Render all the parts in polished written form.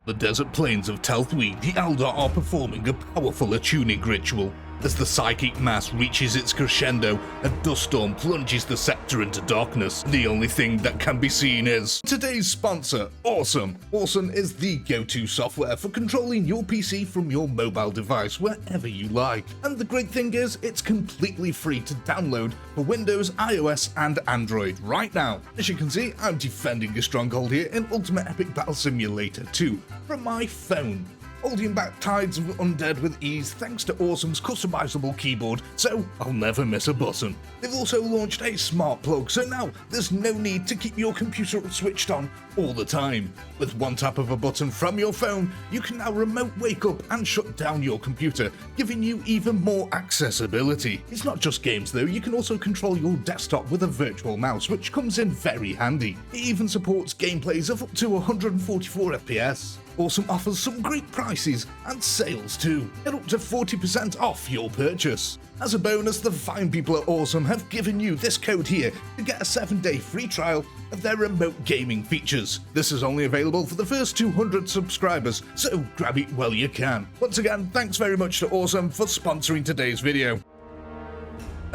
The desert plains of Telthweed, the Eldar are performing a powerful attuning ritual. As the psychic mass reaches its crescendo, a dust storm plunges the sector into darkness. The only thing that can be seen is today's sponsor, Awesome. Awesome is the go-to software for controlling your PC from your mobile device wherever you like. And the great thing is, it's completely free to download for Windows, iOS, and Android right now. As you can see, I'm defending a stronghold here in Ultimate Epic Battle Simulator 2 from my phone, holding back tides of undead with ease thanks to Awesome's customizable keyboard, so I'll never miss a button. They've also launched a smart plug, so now there's no need to keep your computer switched on all the time. With one tap of a button from your phone, you can now remote wake up and shut down your computer, giving you even more accessibility. It's not just games though, you can also control your desktop with a virtual mouse, which comes in very handy. It even supports gameplays of up to 144 FPS. Awesome offers some great prices and sales too. Get up to 40% off your purchase. As a bonus, the fine people at Awesome have given you this code here to get a 7-day free trial of their remote gaming features. This is only available for the first 200 subscribers, so grab it while you can. Once again, thanks very much to Awesome for sponsoring today's video.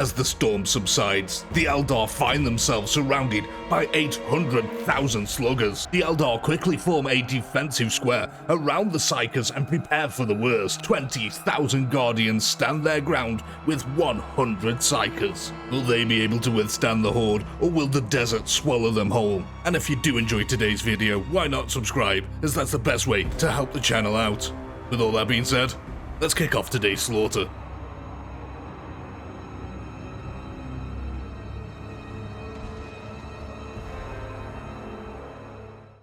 As the storm subsides, the Eldar find themselves surrounded by 800,000 sluggers. The Eldar quickly form a defensive square around the PSYKERS and prepare for the worst. 20,000 Guardians stand their ground with 100 PSYKERS. Will they be able to withstand the horde, or will the desert swallow them whole? And if you do enjoy today's video, why not subscribe, as that's the best way to help the channel out. With all that being said, let's kick off today's slaughter.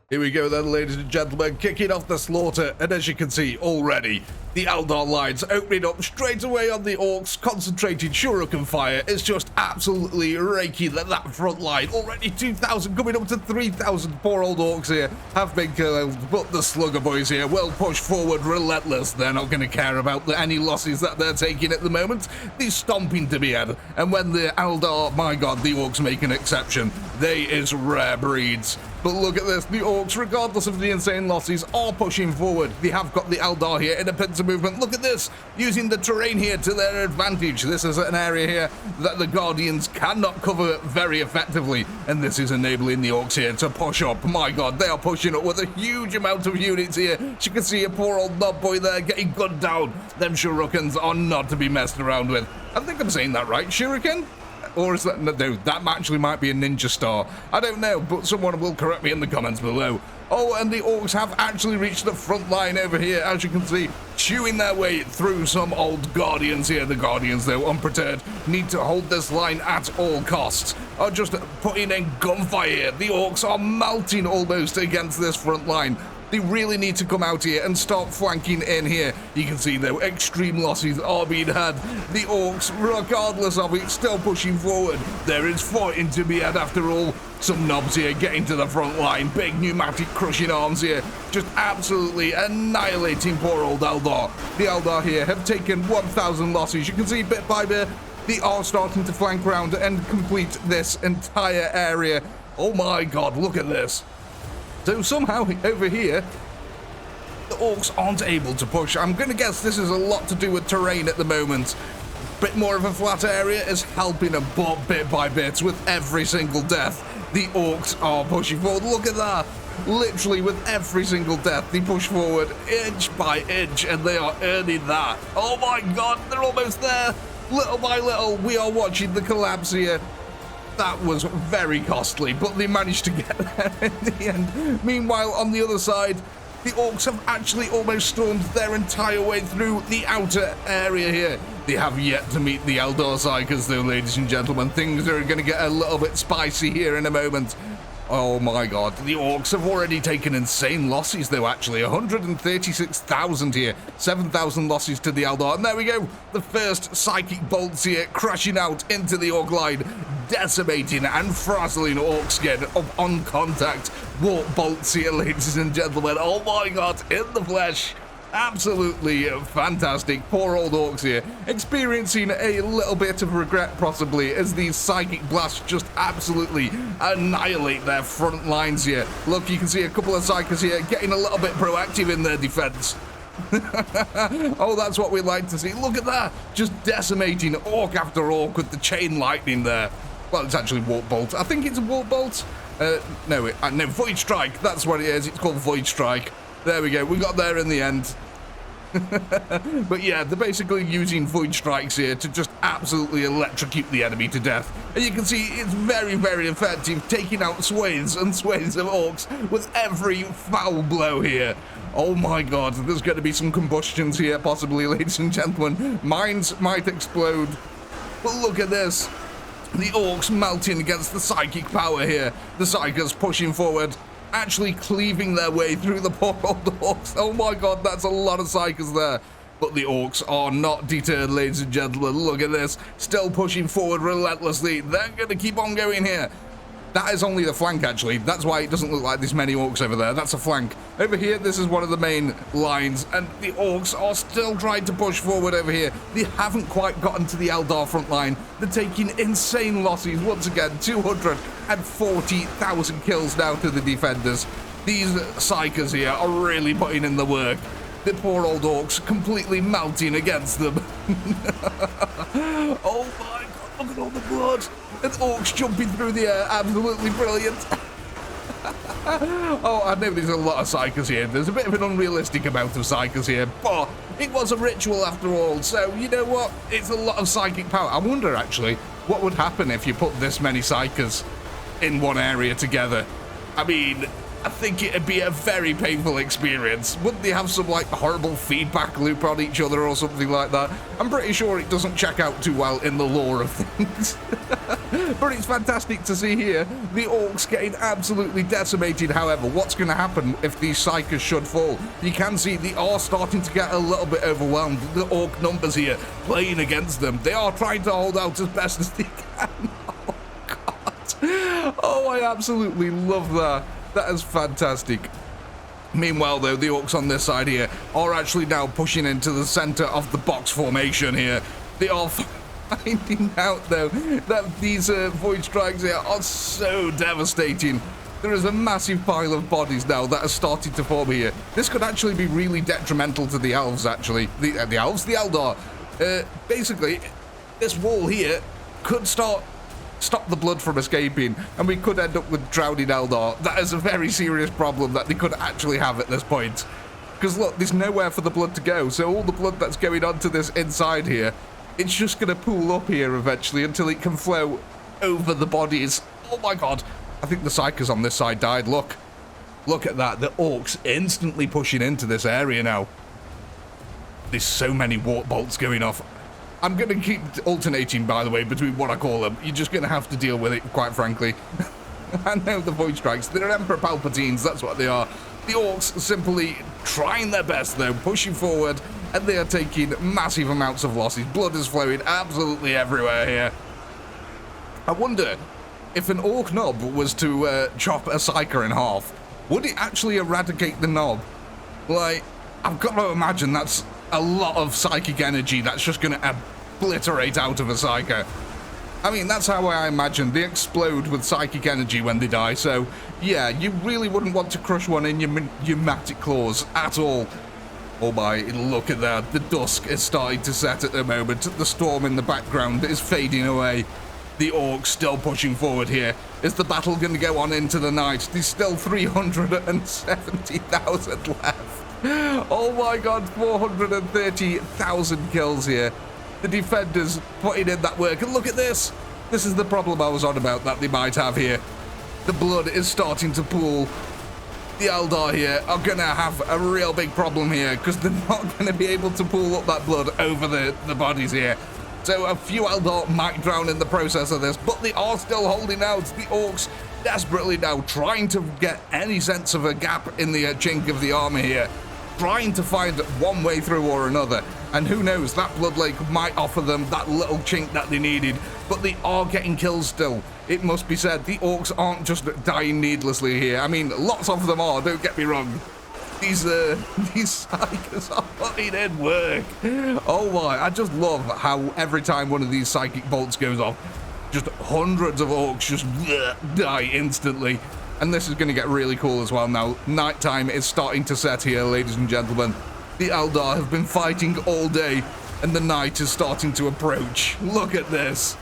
Here we go then, ladies and gentlemen, kicking off the slaughter, and as you can see already, the Eldar lines opening up straight away on the Orks, concentrated shuriken fire is just absolutely raking that front line. Already 2,000 coming up to 3,000 poor old Orks here have been killed, but the slugger boys here will push forward relentless. They're not going to care about any losses that they're taking at the moment. They're stomping to be had, and when the Eldar, my god, the Orks make an exception. They is rare breeds. But look at this, the Orks, regardless of the insane losses, are pushing forward. They have got the Eldar here in a pincer movement. Look at this, using the terrain here to their advantage. This is an area here that the Guardians cannot cover very effectively, and this is enabling the Orks here to push up. My god, they are pushing up with a huge amount of units here. As you can see a poor old knob boy there getting gunned down. Them shurikens are not to be messed around with. I think I'm saying that right, shuriken? Or is that, no, that actually might be a ninja star. I don't know, but someone will correct me in the comments below. Oh, and the Orks have actually reached the front line over here, as you can see, chewing their way through some old Guardians here. The Guardians, though, unprepared, need to hold this line at all costs. Are just putting in gunfire here. The Orks are melting almost against this front line. They really need to come out here and start flanking in here. You can see, though, extreme losses are being had. The Orks, regardless of it, still pushing forward. There is fighting to be had after all. Some knobs here getting to the front line. Big pneumatic crushing arms here. Just absolutely annihilating poor old Eldar. The Eldar here have taken 1,000 losses. You can see bit by bit, they are starting to flank round and complete this entire area. Oh my god, look at this. So somehow over here, the Orks aren't able to push. I'm going to guess this is a lot to do with terrain at the moment. Bit more of a flat area is helping them, but bit by bit, with every single death, the Orks are pushing forward. Look at that. Literally with every single death, they push forward inch by inch, and they are earning that. Oh my god, they're almost there. Little by little, we are watching the collapse here. That was very costly, but they managed to get there in the end. Meanwhile, on the other side, the Orks have actually almost stormed their entire way through the outer area here. They have yet to meet the Eldar PSYKERS, though, ladies and gentlemen. Things are going to get a little bit spicy here in a moment. Oh my god, the Orks have already taken insane losses, though, actually. 136,000 here, 7,000 losses to the Eldar. And there we go, the first psychic bolts here crashing out into the Ork line, decimating and frazzling Ork skin up on contact. Warp bolts here, ladies and gentlemen. Oh my god, in the flesh. Absolutely fantastic. Poor old Orks here, experiencing a little bit of regret possibly as these psychic blasts just absolutely annihilate their front lines here. Look, you can see a couple of Psykers here getting a little bit proactive in their defense. Oh, that's what we like to see. Look at that, just decimating Ork after Ork with the chain lightning there. Well, it's actually Warp Bolt. I think it's a Warp Bolt. No, Void Strike. That's what it is. It's called Void Strike. There we go. We got there in the end. But yeah, they're basically using Void Strikes here to just absolutely electrocute the enemy to death. And you can see it's very, very effective, taking out swathes and swathes of Orks with every foul blow here. Oh my god, there's going to be some combustions here, possibly, ladies and gentlemen. Mines might explode. But look at this. The Orks melting against the psychic power here. The Psykers pushing forward, actually cleaving their way through the poor old Orks. Oh my god, that's a lot of Psykers there. But the Orks are not deterred, ladies and gentlemen. Look at this. Still pushing forward relentlessly. They're going to keep on going here. That is only the flank, actually. That's why it doesn't look like there's many Orks over there. That's a flank. Over here, this is one of the main lines, and the Orks are still trying to push forward over here. They haven't quite gotten to the Eldar front line. They're taking insane losses. Once again, 240,000 kills now to the defenders. These Psykers here are really putting in the work. The poor old Orks completely melting against them. Oh my god, look at all the blood. And Orks jumping through the air, absolutely brilliant. Oh, I know there's a lot of Psykers here. There's a bit of an unrealistic amount of Psykers here, but it was a ritual after all, so you know what? It's a lot of psychic power. I wonder, actually, what would happen if you put this many Psykers in one area together? I mean, I think it'd be a very painful experience. Wouldn't they have some, like, horrible feedback loop on each other or something like that? I'm pretty sure it doesn't check out too well in the lore of things. But it's fantastic to see here the Orks getting absolutely decimated. However, what's going to happen if these Psykers should fall? You can see they are starting to get a little bit overwhelmed. The Ork numbers here playing against them. They are trying to hold out as best as they can. Oh, God. Oh, I absolutely love that. That is fantastic. Meanwhile, though, the Orks on this side here are actually now pushing into the center of the box formation here. They are finding out, though, that these Void Strikes here are so devastating. There is a massive pile of bodies now that are starting to form here. This could actually be really detrimental to the Elves, actually. The Elves? The Eldar. Basically, this wall here could stop the blood from escaping, and we could end up with drowning Eldar. That is a very serious problem that they could actually have at this point. Because look, there's nowhere for the blood to go, so all the blood that's going onto this inside here, it's just going to pool up here eventually until it can flow over the bodies. Oh my god, I think the Psykers on this side died. Look at that, the Orks instantly pushing into this area now. There's so many warp bolts going off. I'm going to keep alternating, by the way, between what I call them. You're just going to have to deal with it, quite frankly. I know the Void Strikes. They're Emperor Palpatines, that's what they are. The Orks simply trying their best, though, pushing forward, and they are taking massive amounts of losses. Blood is flowing absolutely everywhere here. I wonder if an Ork knob was to chop a Psyker in half, would it actually eradicate the knob? Like, I've got to imagine that's a lot of psychic energy that's just going to obliterate out of a Psyker. I mean, that's how I imagine. They explode with psychic energy when they die, so yeah, you really wouldn't want to crush one in your pneumatic claws at all. Oh my, look at that. The dusk is starting to set at the moment. The storm in the background is fading away. The Orks still pushing forward here. Is the battle going to go on into the night? There's still 370,000 left. Oh my god, 430,000 kills here. The defenders putting in that work. And look at this. This is the problem I was on about that they might have here. The blood is starting to pool. The Eldar here are going to have a real big problem here because they're not going to be able to pool up that blood over the bodies here. So a few Eldar might drown in the process of this, but they are still holding out. The Orks desperately now trying to get any sense of a gap in the chink of the armor here. Trying to find one way through or another, and who knows, that blood lake might offer them that little chink that they needed, but they are getting kills still. It must be said, the Orks aren't just dying needlessly here. I mean, lots of them are, don't get me wrong, These psykers are putting in work. Oh my, I just love how every time one of these psychic bolts goes off, just hundreds of orcs just die instantly. And this is going to get really cool as well now. Nighttime is starting to set here, ladies and gentlemen. The Eldar have been fighting all day, and the night is starting to approach. Look at this.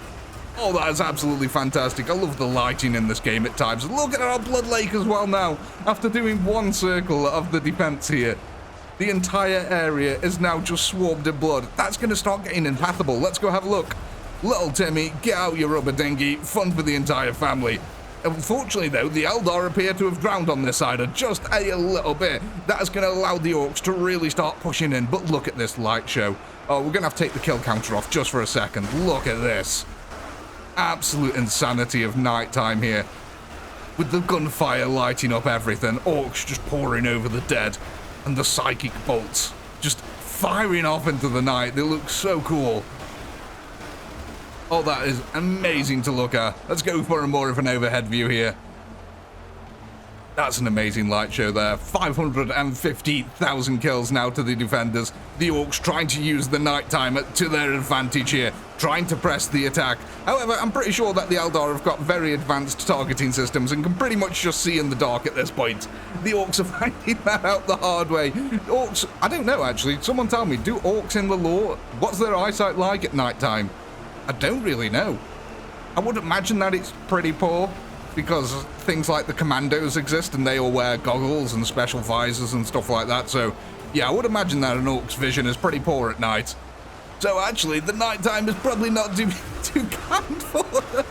Oh, that is absolutely fantastic. I love the lighting in this game at times. Look at our Blood Lake as well now. After doing one circle of the defense here, the entire area is now just swarmed in blood. That's going to start getting impassable. Let's go have a look. Little Timmy, get out your rubber dinghy. Fun for the entire family. Unfortunately, though, the Eldar appear to have drowned on this side just a little bit. That is going to allow the Orks to really start pushing in. But look at this light show. Oh, we're going to have to take the kill counter off just for a second. Look at this. Absolute insanity of nighttime here. With the gunfire lighting up everything. Orks just pouring over the dead. And the psychic bolts just firing off into the night. They look so cool. Oh, that is amazing to look at. Let's go for more of an overhead view here. That's an amazing light show there. 550,000 kills now to the defenders. The Orks trying to use the nighttime to their advantage here, trying to press the attack. However, I'm pretty sure that the Eldar have got very advanced targeting systems and can pretty much just see in the dark at this point. The Orks are finding that out the hard way. Orks, I don't know actually. Someone tell me, do Orks in the lore, what's their eyesight like at nighttime? I don't really know. I would imagine that it's pretty poor, because things like the commandos exist and they all wear goggles and special visors and stuff like that. So yeah, I would imagine that an Orc's vision is pretty poor at night. So actually the nighttime is probably not too kind for them.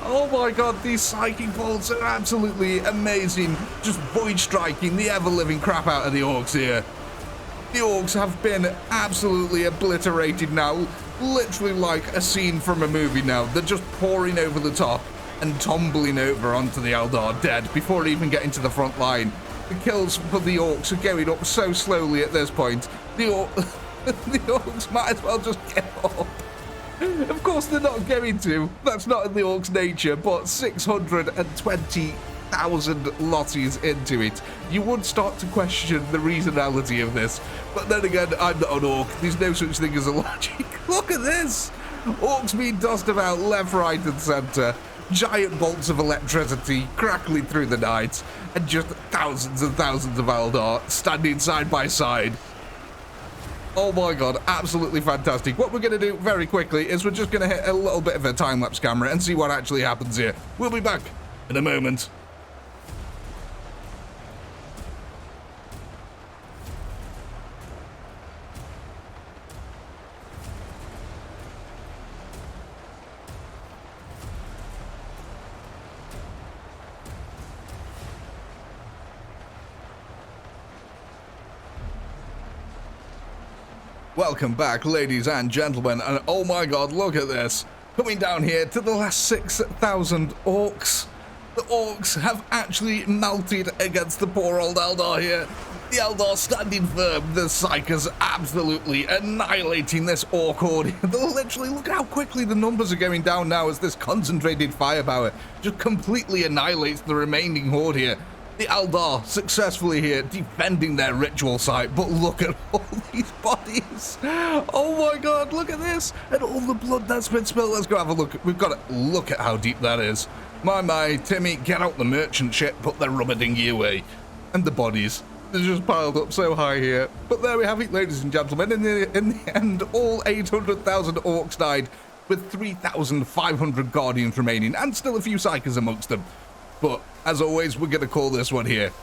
Oh my god, these psychic bolts are absolutely amazing. Just void striking the ever-living crap out of the Orcs here. The Orcs have been absolutely obliterated now, literally like a scene from a movie now. They're just pouring over the top and tumbling over onto the Eldar dead before even getting to the front line. The kills for the Orcs are going up so slowly at this point. The Orcs might as well just get up. Of course they're not going to. That's not in the Orcs' nature, but 620,000 losses into it. You would start to question the reasonality of this. But then again, I'm not an Orc. There's no such thing as a logic. Look at this. Orcs being tossed about left, right and centre. Giant bolts of electricity crackling through the night, and just thousands and thousands of Eldar standing side by side. Oh my god, absolutely fantastic. What we're going to do very quickly is we're just going to hit a little bit of a time-lapse camera and see what actually happens here. We'll be back in a moment. Welcome back, ladies and gentlemen, and oh my god, look at this. Coming down here to the last 6,000 Orcs. The Orcs have actually melted against the poor old Eldar here. The Eldar standing firm, the PSYKERS absolutely annihilating this Orc horde. Literally, look at how quickly the numbers are going down now as this concentrated firepower just completely annihilates the remaining horde here. The Eldar successfully here defending their ritual site, but look at all these bodies. Oh my god, look at this. And all the blood that's been spilled. Let's go have a look. We've got to look at how deep that is. My, Timmy, get out the merchant ship, put the rubber dinghy away. And the bodies. They're just piled up so high here. But there we have it, ladies and gentlemen. In the end, all 800,000 Orcs died, with 3,500 Guardians remaining, and still a few PSYKERS amongst them. But, as always, we're going to call this one here.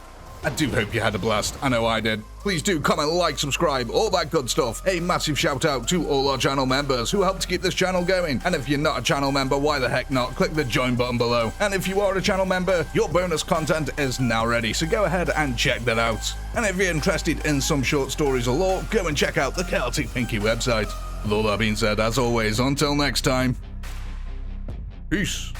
I do hope you had a blast. I know I did. Please do comment, like, subscribe, all that good stuff. A massive shout out to all our channel members who help to keep this channel going. And if you're not a channel member, why the heck not? Click the join button below. And if you are a channel member, your bonus content is now ready. So go ahead and check that out. And if you're interested in some short stories or lore, go and check out the Celtic Pinky website. With all that being said, as always, until next time, peace.